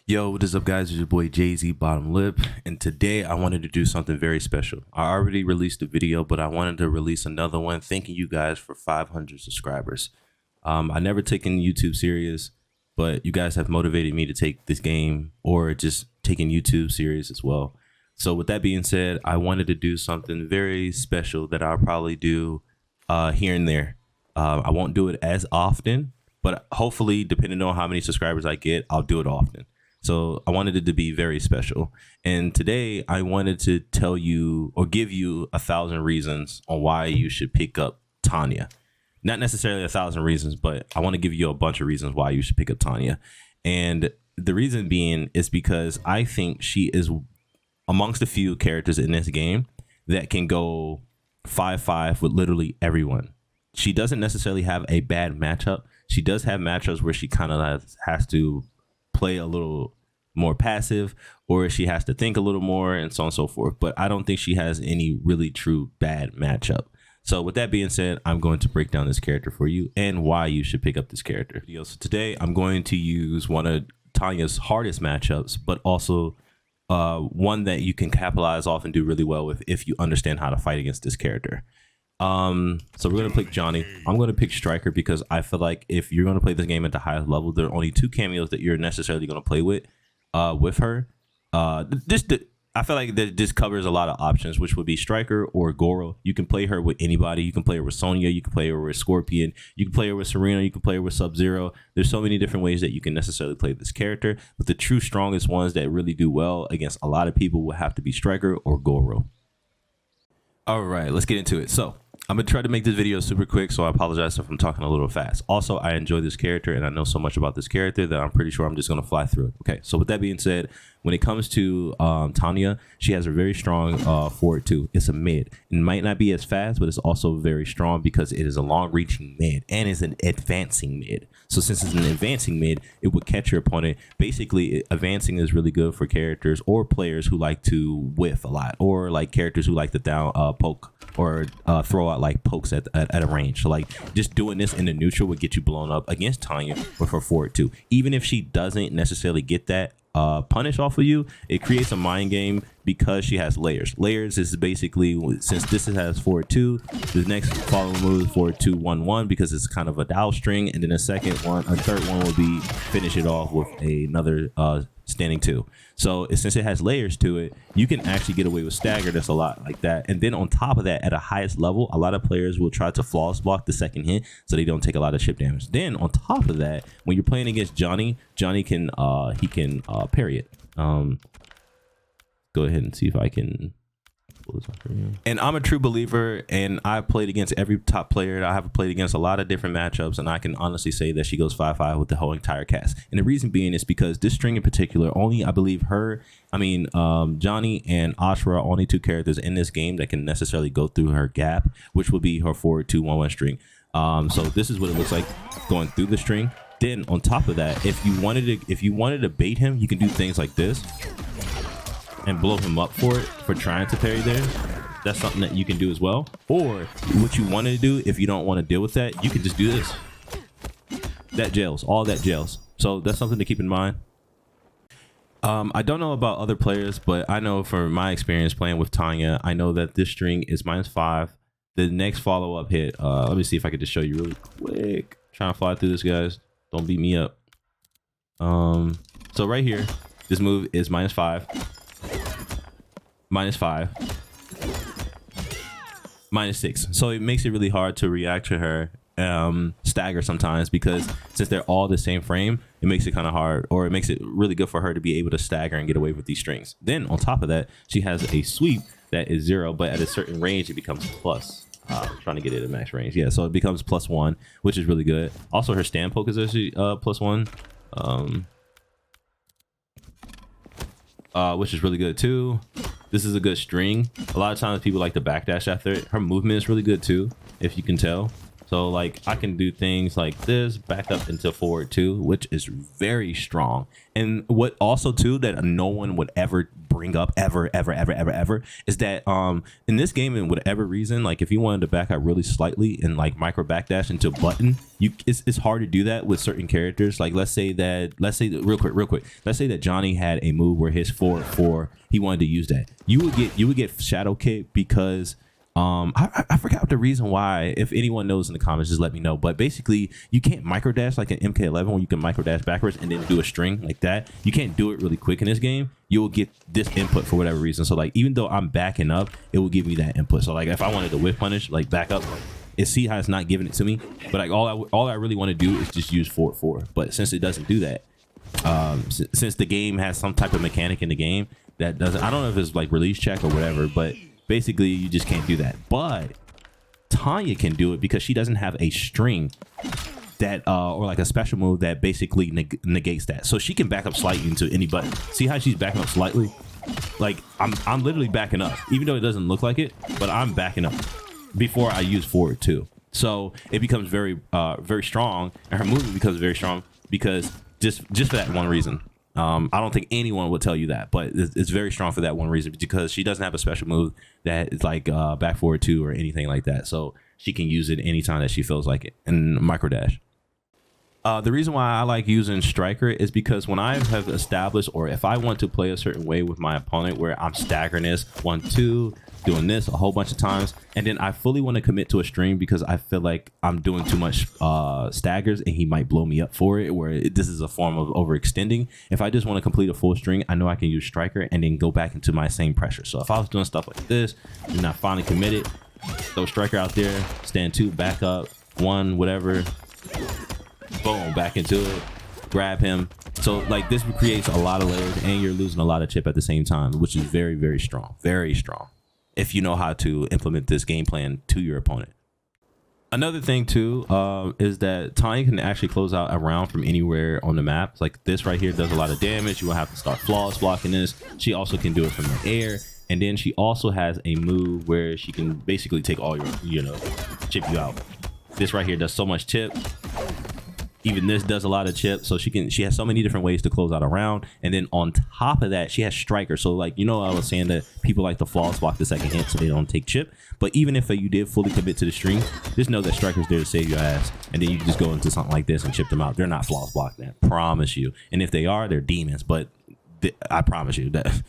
Yo, what is up, guys? It's your boy Jay-Z Bottom Lip, and today I wanted to do something very special. I already released a video, but I wanted to release another one thanking you guys for 500 subscribers. I never taken YouTube serious, but you guys have motivated me to take this game or just taking YouTube serious as well. So with that being said, I wanted to do something very special that I'll probably do here and there. I won't do it as often, but hopefully, depending on how many subscribers I get, I'll do it often. So I wanted it to be very special. And today I wanted to tell you or give you 1,000 reasons on why you should pick up Tanya. Not necessarily 1,000 reasons, but I want to give you a bunch of reasons why you should pick up Tanya. And the reason being is because I think she is amongst a few characters in this game that can go 5-5 with literally everyone. She doesn't necessarily have a bad matchup. She does have matchups where she kind of has to play a little more passive, or she has to think a little more, and so on and so forth. But I don't think she has any really true bad matchup. So with that being said, I'm going to break down this character for you and why you should pick up this character. So today I'm going to use one of Tanya's hardest matchups, but also one that you can capitalize off and do really well with if you understand how to fight against this character. So we're gonna pick Johnny. I'm gonna pick Striker because I feel like if you're gonna play this game at the highest level, there are only two cameos that you're necessarily gonna play with her. I feel like that this covers a lot of options, which would be Striker or Goro. You can play her with anybody. You can play her with Sonya. You can play her with Scorpion. You can play her with Serena. You can play her with Sub-Zero. There's so many different ways that you can necessarily play this character, but the true strongest ones that really do well against a lot of people will have to be Striker or Goro. All right, let's get into it. So I'm gonna try to make this video super quick, so I apologize if I'm talking a little fast. Also, I enjoy this character and I know so much about this character that I'm pretty sure I'm just gonna fly through it. Okay, so with that being said, when it comes to Tanya, she has a very strong forward too. It's a mid. It might not be as fast, but it's also very strong because it is a long-reaching mid and is an advancing mid. So since it's an advancing mid, it would catch your opponent. Basically, advancing is really good for characters or players who like to whiff a lot, or like characters who like to down poke or throw out like pokes at a range. So like just doing this in the neutral would get you blown up against Tanya with her forward too. Even if she doesn't necessarily get that punish off of you, it creates a mind game because she has layers. Layers is basically, since this has forward 2, the next following move is forward 2 1-1 because it's kind of a dowel string, and then a third one will be finish it off with another standing 2. So since it has layers to it, you can actually get away with stagger that's a lot like that. And then on top of that, at a highest level, a lot of players will try to flawless block the second hit so they don't take a lot of chip damage. Then on top of that, when you're playing against Johnny can parry it. Go ahead and see if I can. And I'm a true believer, and I've played against every top player. I have played against a lot of different matchups, and I can honestly say that she goes 5-5 with the whole entire cast. And the reason being is because this string in particular, only I believe Johnny and Ashra are only two characters in this game that can necessarily go through her gap, which would be her forward 2 1-1 string. So this is what it looks like going through the string. Then on top of that, if you wanted to bait him, you can do things like this and blow him up for trying to parry there. That's something that you can do as well. Or what you want to do, if you don't want to deal with that, you can just do this. That jails, all that jails. So that's something to keep in mind. I don't know about other players, but I know from my experience playing with Tanya, I know that this string is -5. The next follow-up hit, let me see if I could just show you really quick. Trying to fly through this, guys. Don't beat me up. So right here, this move is -5. -5, -6. So it makes it really hard to react to her stagger sometimes, because since they're all the same frame, it makes it kind of hard, or it makes it really good for her to be able to stagger and get away with these strings. Then on top of that, she has a sweep that is 0, but at a certain range it becomes plus. Trying to get it at max range. Yeah, so it becomes +1, which is really good. Also, her stand poke is actually +1, which is really good too. This is a good string. A lot of times people like to backdash after it. Her movement is really good too, if you can tell. So like I can do things like this, back up into forward 2, which is very strong. And what also too that no one would ever bring up ever is that in this game, in whatever reason, like if you wanted to back up really slightly and like micro backdash into button, it's hard to do that with certain characters. Like let's say real quick, let's say that Johnny had a move where his forward 4, he wanted to use that. You would get shadow kick because I forgot the reason why. If anyone knows in the comments, just let me know. But basically, you can't micro dash like an MK11 where you can micro dash backwards and then do a string like that. You can't do it really quick in this game. You will get this input for whatever reason. So like even though I'm backing up, it will give me that input. So like if I wanted to whip punish, like back up, and see how it's not giving it to me. But like all I really want to do is just use forward 4. But since it doesn't do that, since the game has some type of mechanic in the game that doesn't, I don't know if it's like release check or whatever, but basically you just can't do that. But Tanya can do it because she doesn't have a string that or like a special move that basically negates that. So she can back up slightly into any button. See how she's backing up slightly? Like I'm literally backing up, even though it doesn't look like it, but I'm backing up before I use forward 2. So it becomes very strong, and her movement becomes very strong because just for that one reason. I don't think anyone would tell you that, but it's very strong for that one reason, because she doesn't have a special move that is like back forward 2 or anything like that. So she can use it anytime that she feels like it and micro dash. The reason why I like using Striker is because when I have established, or if I want to play a certain way with my opponent where I'm staggering this 1, 2, doing this a whole bunch of times, and then I fully want to commit to a string because I feel like I'm doing too much staggers and he might blow me up for it, where this is a form of overextending. If I just want to complete a full string, I know I can use Striker and then go back into my same pressure. So if I was doing stuff like this and I finally committed, throw Striker out there, stand 2, back up 1, whatever, boom, back into it, grab him. So like this creates a lot of layers and you're losing a lot of chip at the same time, which is very, very strong, if you know how to implement this game plan to your opponent. Another thing too is that Tanya can actually close out a round from anywhere on the map. Like this right here does a lot of damage. You will have to start flawless blocking this. She also can do it from the air, and then she also has a move where she can basically take all your, chip you out. This right here does so much chip. Even this does a lot of chip, so she has so many different ways to close out a round. And then on top of that, she has Striker. So like, I was saying that people like to flawless block the second hit so they don't take chip. But even if you did fully commit to the string, just know that Striker's there to save your ass. And then you can just go into something like this and chip them out. They're not flawless blocking that, promise you. And if they are, they're demons. But I promise you that.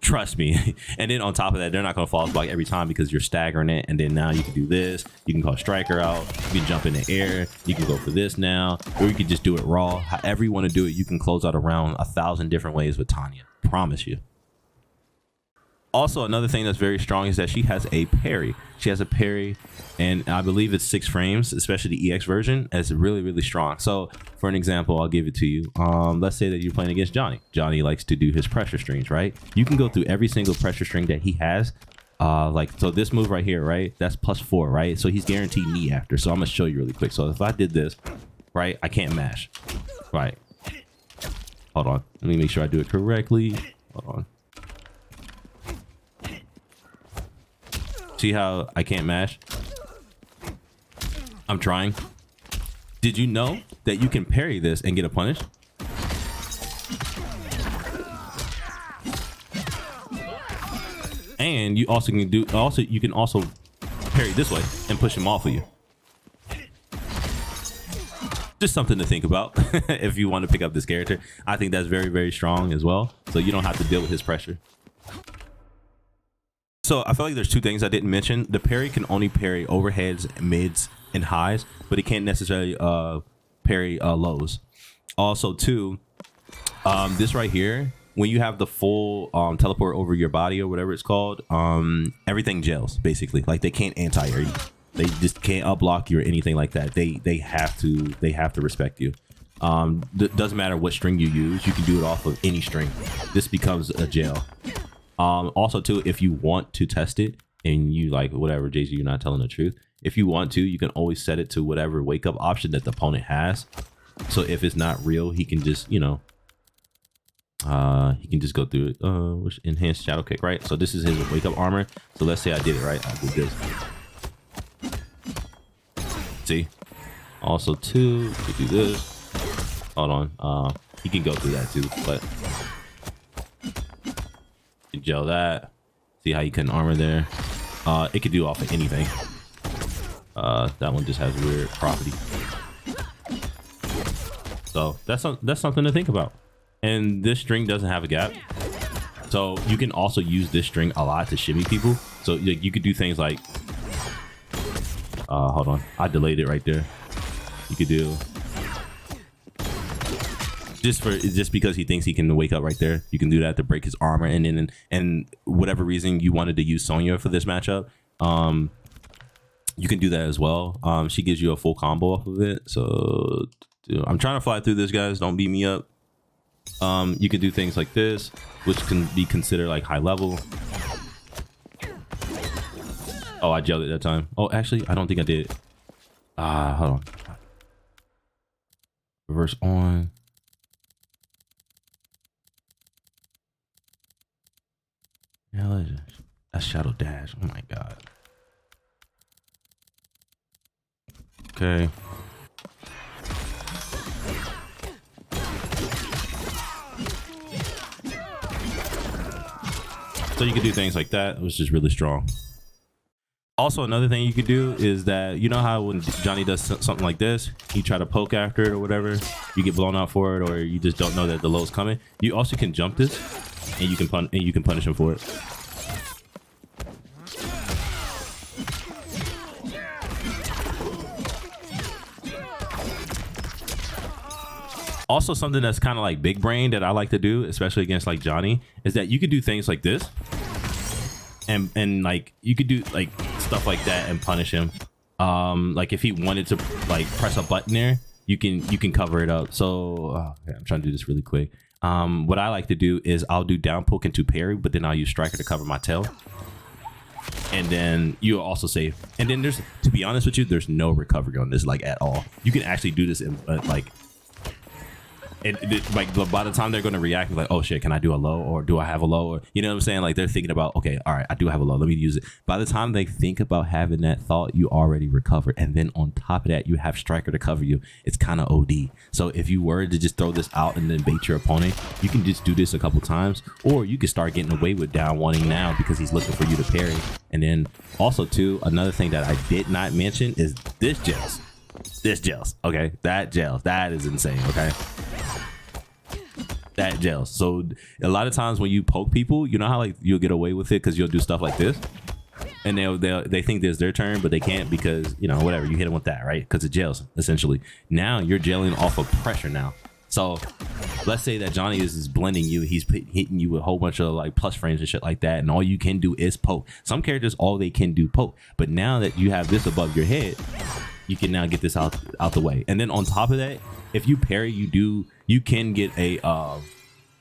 Trust me. And then on top of that, they're not going to flawless block every time because you're staggering it. And then now you can do this. You can call Striker out. You can jump in the air. You can go for this now. Or you can just do it raw. However you want to do it, you can close out a round 1,000 different ways with Tanya. Promise you. Also, another thing that's very strong is that she has a parry. She has a parry, and I believe it's 6 frames, especially the EX version. It's really, really strong. So, for an example, I'll give it to you. Let's say that you're playing against Johnny. Johnny likes to do his pressure strings, right? You can go through every single pressure string that he has. So this move right here, right? That's +4, right? So he's guaranteed knee after. So I'm gonna show you really quick. So if I did this, right, I can't mash, right? Hold on. Let me make sure I do it correctly. Hold on. See how I can't mash? I'm trying. Did you know that you can parry this and get a punish? And you also can you can also parry this way and push him off of you. Just something to think about if you want to pick up this character. I think that's very, very strong as well. So you don't have to deal with his pressure. So I feel like there's 2 things I didn't mention. The parry can only parry overheads, mids, and highs, but it can't necessarily parry lows. Also, too, this right here, when you have the full teleport over your body or whatever it's called, everything gels basically. Like they can't anti-air you. They just can't up-block you or anything like that. They have to respect you. Doesn't matter what string you use. You can do it off of any string. This becomes a gel. Also too, if you want to test it and you like whatever, Jay-Z, you're not telling the truth. If you want to, you can always set it to whatever wake up option that the opponent has. So if it's not real, he can just, he can just go through it. Enhanced shadow kick, right? So this is his wake up armor. So let's say I did it, right? I did this. See? Also too, you do this. Hold on. You can go through that too, but you gel that. See how you can armor there. It could do off of anything. That one just has weird property. So that's something to think about. And this string doesn't have a gap. So you can also use this string a lot to shimmy people. So you could do things like, hold on, I delayed it right there. You could do just because he thinks he can wake up right there. You can do that to break his armor, and then and whatever reason you wanted to use Sonya for this matchup, you can do that as well. She gives you a full combo off of it. So I'm trying to fly through this, guys. Don't beat me up. You can do things like this, which can be considered like high level. Oh, I gelled it that time. Oh, actually, I don't think I did. Hold on. Reverse on. Yeah, that's shadow dash. Oh my god. Okay. So you can do things like that, which is really strong. Also, another thing you could do is that, you know how when Johnny does something like this, you try to poke after it or whatever, you get blown out for it, or you just don't know that the low's coming. You also can jump this, and you can punish him for it. Also, something that's kind of like big brain that I like to do, especially against like Johnny, is that you could do things like this, and like you could do like stuff like that and punish him. Like if he wanted to like press a button there, you can cover it up. So okay, I'm trying to do this really quick. What I like to do is I'll do down poke into parry, but then I'll use striker to cover my tail. And then you'll also save. And then there's, to be honest with you, there's no recovery on this like at all. You can actually do this in like. And like by the time they're going to react, like, oh shit, can I do a low, or do I have a low, or you know what I'm saying? Like they're thinking about, okay, all right, I do have a low, let me use it. By the time they think about having that thought, you already recovered, and then on top of that, you have striker to cover you. It's kind of OD. So if you were to just throw this out and then bait your opponent, you can just do this a couple times, or you can start getting away with down wanting now because he's looking for you to parry. And then also too, another thing that I did not mention is this gels. This gels, okay? That gels, that is insane, okay? That gels. So a lot of times when you poke people, you know how like you'll get away with it because you'll do stuff like this, and they think there's their turn, but they can't because, you know, whatever, you hit them with that, right? Because it gels essentially. Now you're gelling off of pressure now. So let's say that Johnny is blending you, he's hitting you with a whole bunch of like plus frames and shit like that, and all you can do is poke. Some characters, all they can do poke, but now that you have this above your head, you can now get this out the way. And then on top of that, if you parry, you can get a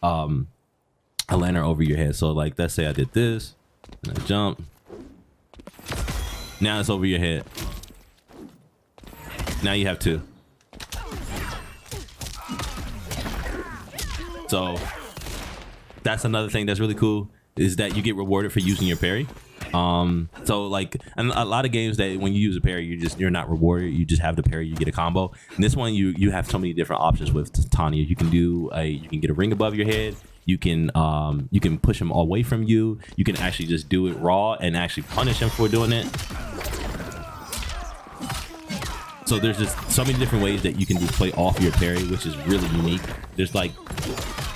lantern over your head. So like, let's say I did this and I jump. Now it's over your head. Now you have two. So that's another thing that's really cool, is that you get rewarded for using your parry. So like, and a lot of games that when you use a parry, you're not rewarded, you just have the parry, you get a combo. And this one, you have so many different options with Tanya. You can get a ring above your head, you can push him away from you, you can actually just do it raw and actually punish him for doing it. So there's just so many different ways that you can just play off your parry, which is really unique. There's like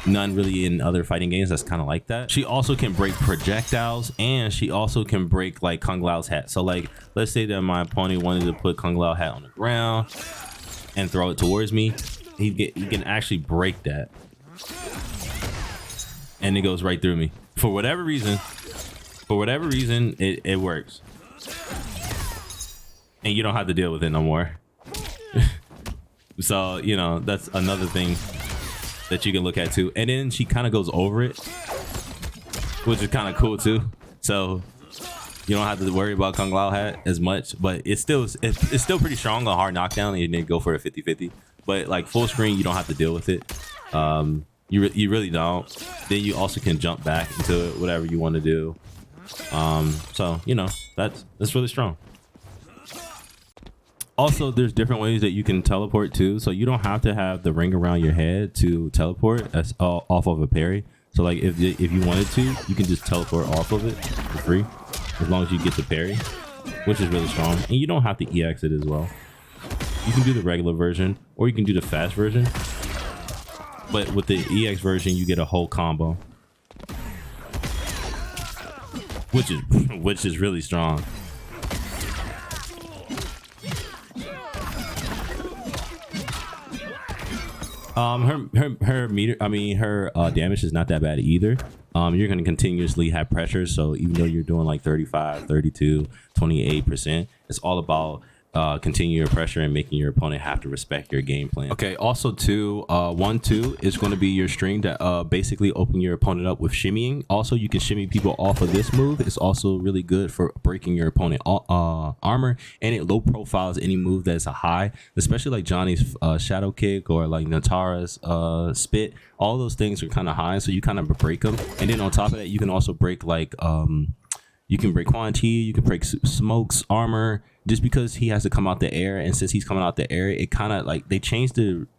none really in other fighting games that's kind of like that. She also can break projectiles, and she also can break like Kung Lao's hat. So like, let's say that my opponent wanted to put Kung Lao hat on the ground and throw it towards me. He can actually break that, and it goes right through me. For whatever reason, it works, and you don't have to deal with it no more. So, you know, that's another thing that you can look at too. And then she kind of goes over it, which is kind of cool too. So you don't have to worry about Kung Lao hat as much, but it's still pretty strong on hard knockdown, and then go for a 50-50. But like full screen, you don't have to deal with it. You really don't. Then you also can jump back into it, whatever you want to do. So you know, that's really strong. Also, there's different ways that you can teleport too. So you don't have to have the ring around your head to teleport as off of a parry. So like if you wanted to, you can just teleport off of it for free, as long as you get the parry, which is really strong. And you don't have to EX it as well. You can do the regular version, or you can do the fast version. But with the EX version, you get a whole combo, which is really strong. Her meter, her damage is not that bad either. You're going to continuously have pressure, so even though you're doing like 35, 32, 28%, it's all about continue your pressure and making your opponent have to respect your game plan. Okay, also too, 1-2 is going to be your string that basically open your opponent up with shimmying. Also, you can shimmy people off of this move. It's also really good for breaking your opponent armor, and it low profiles any move that's a high, especially like Johnny's shadow kick or like Natara's spit. All those things are kind of high, so you kind of break them. And then on top of that, you can also break like you can break quantity, you can break smokes armor, just because he has to come out the air. And since he's coming out the air, it kind of like they changed like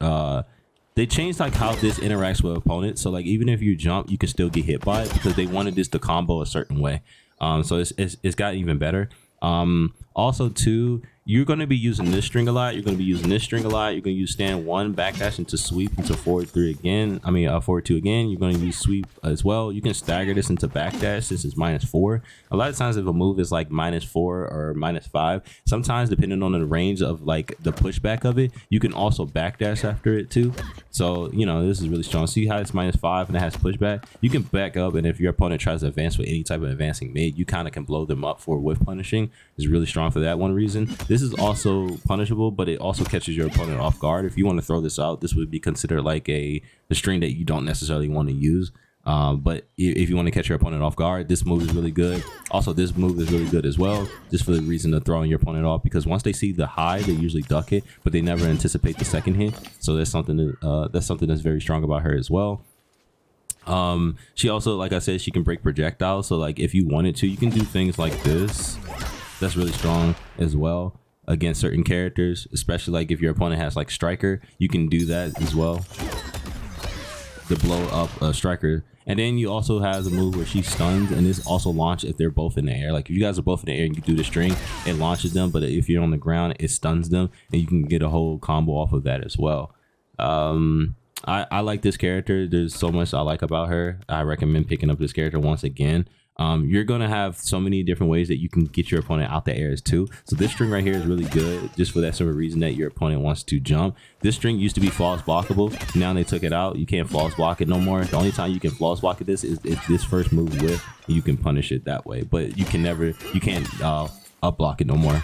how this interacts with opponents. So like even if you jump, you can still get hit by it, because they wanted this to combo a certain way. So it's gotten even better. Also too, you're going to be using this string a lot. You're going to be using this string a lot. You're going to use stand 1, backdash into sweep into forward 3 again. Forward 2 again. You're going to use sweep as well. You can stagger this into backdash since it's -4. A lot of times if a move is like -4 or -5, sometimes depending on the range of like the pushback of it, you can also backdash after it too. So, you know, this is really strong. See how it's -5 and it has pushback? You can back up, and if your opponent tries to advance with any type of advancing mid, you kind of can blow them up for whiff punishing. It's really strong for that one reason. This is also punishable, but it also catches your opponent off guard. If you want to throw this out, this would be considered like a string that you don't necessarily want to use. But if you want to catch your opponent off guard, this move is really good. Also, this move is really good as well, just for the reason of throwing your opponent off, because once they see the high, they usually duck it, but they never anticipate the second hit. So that's something that's very strong about her as well. She also, like I said, she can break projectiles. So like if you wanted to, you can do things like this. That's really strong as well against certain characters, especially like if your opponent has like striker, you can do that as well to blow up a striker. And then you also have a move where she stuns, and this also launch if they're both in the air. Like if you guys are both in the air and you do the string, it launches them, but if you're on the ground, it stuns them, and you can get a whole combo off of that as well. I like this character. There's so much I like about her. I recommend picking up this character once again. You're gonna have so many different ways that you can get your opponent out the airs too. So this string right here is really good, just for that sort of reason that your opponent wants to jump. This string used to be flawless blockable. Now they took it out. You can't flawless block it no more. The only time you can flawless block it is this first move with. You can punish it that way, but you can't up block it no more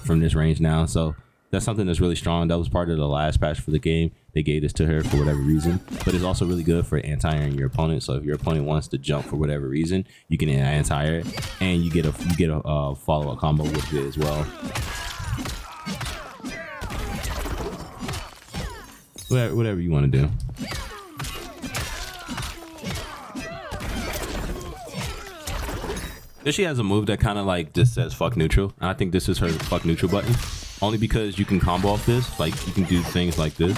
from this range now. So that's something that's really strong. That was part of the last patch for the game. They gave this to her for whatever reason, but it's also really good for anti-airing your opponent. So if your opponent wants to jump for whatever reason, you can anti-air it, and you get a follow-up combo with it as well. Whatever you want to do. Then she has a move that kind of like just says fuck neutral, and I think this is her fuck neutral button. Only because you can combo off this, like you can do things like this.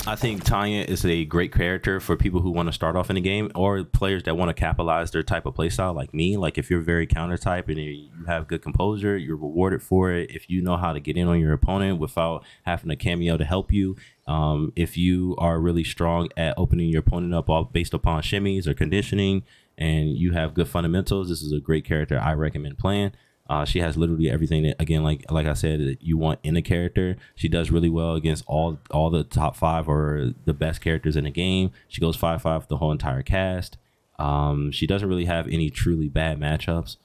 I think Tanya is a great character for people who want to start off in the game, or players that want to capitalize their type of playstyle like me. Like if you're very counter type and you have good composure, you're rewarded for it. If you know how to get in on your opponent without having a cameo to help you. If you are really strong at opening your opponent up all based upon shimmies or conditioning, and you have good fundamentals, this is a great character I recommend playing. She has literally everything that, again, like I said, that you want in a character. She does really well against all the top 5 or the best characters in the game. She goes 5-5 the whole entire cast. She doesn't really have any truly bad matchups.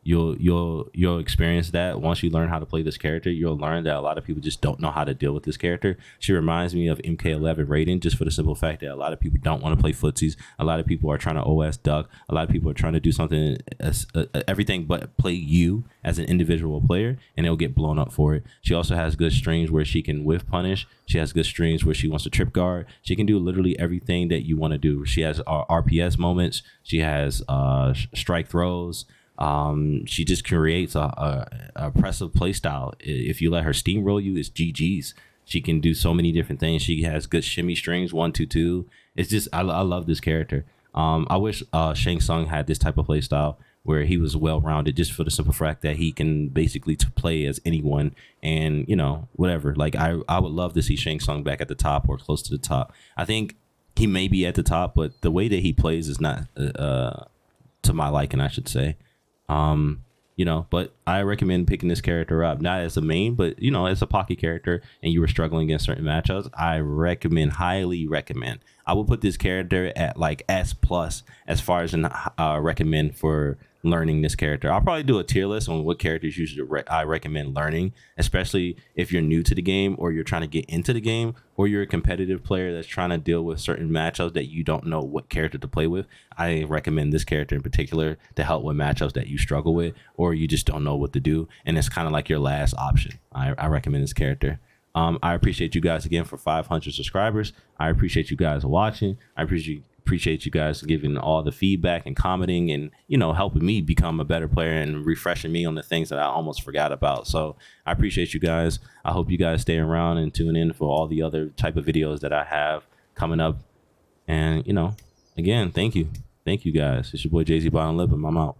you'll experience that once you learn how to play this character. You'll learn that a lot of people just don't know how to deal with this character. She reminds me of MK11 Raiden, just for the simple fact that a lot of people don't want to play footsies. A lot of people are trying to OS duck. A lot of people are trying to do something everything but play you as an individual player, and they'll get blown up for it. She also has good strings where she can whiff punish. She has good strings where she wants to trip guard. She can do literally everything that you want to do. She has RPS moments. She has strike throws. She just creates a oppressive play style. If you let her steamroll you, it's GG's. She can do so many different things. She has good shimmy strings, 1-2-2. It's just I love this character. I wish Shang Tsung had this type of play style where he was well rounded, just for the simple fact that he can basically play as anyone, and whatever. Like I would love to see Shang Tsung back at the top or close to the top. I think he may be at the top, but the way that he plays is not to my liking, I should say. But I recommend picking this character up, not as a main, but as a pocket character, and you were struggling against certain matchups. Highly recommend. I would put this character at like S plus as far as recommend for learning this character. I'll probably do a tier list on what characters usually I recommend learning, especially if you're new to the game or you're trying to get into the game, or you're a competitive player that's trying to deal with certain matchups that you don't know what character to play with. I recommend this character in particular to help with matchups that you struggle with, or you just don't know what to do, and it's kind of like your last option. I recommend this character. I appreciate you guys again for 500 subscribers. I appreciate you guys watching. I appreciate you guys giving all the feedback and commenting, and helping me become a better player and refreshing me on the things that I almost forgot about. So I appreciate you guys. I hope you guys stay around and tune in for all the other type of videos that I have coming up. And again, thank you guys. It's your boy Jay-Z Bottom Lip, and I'm out.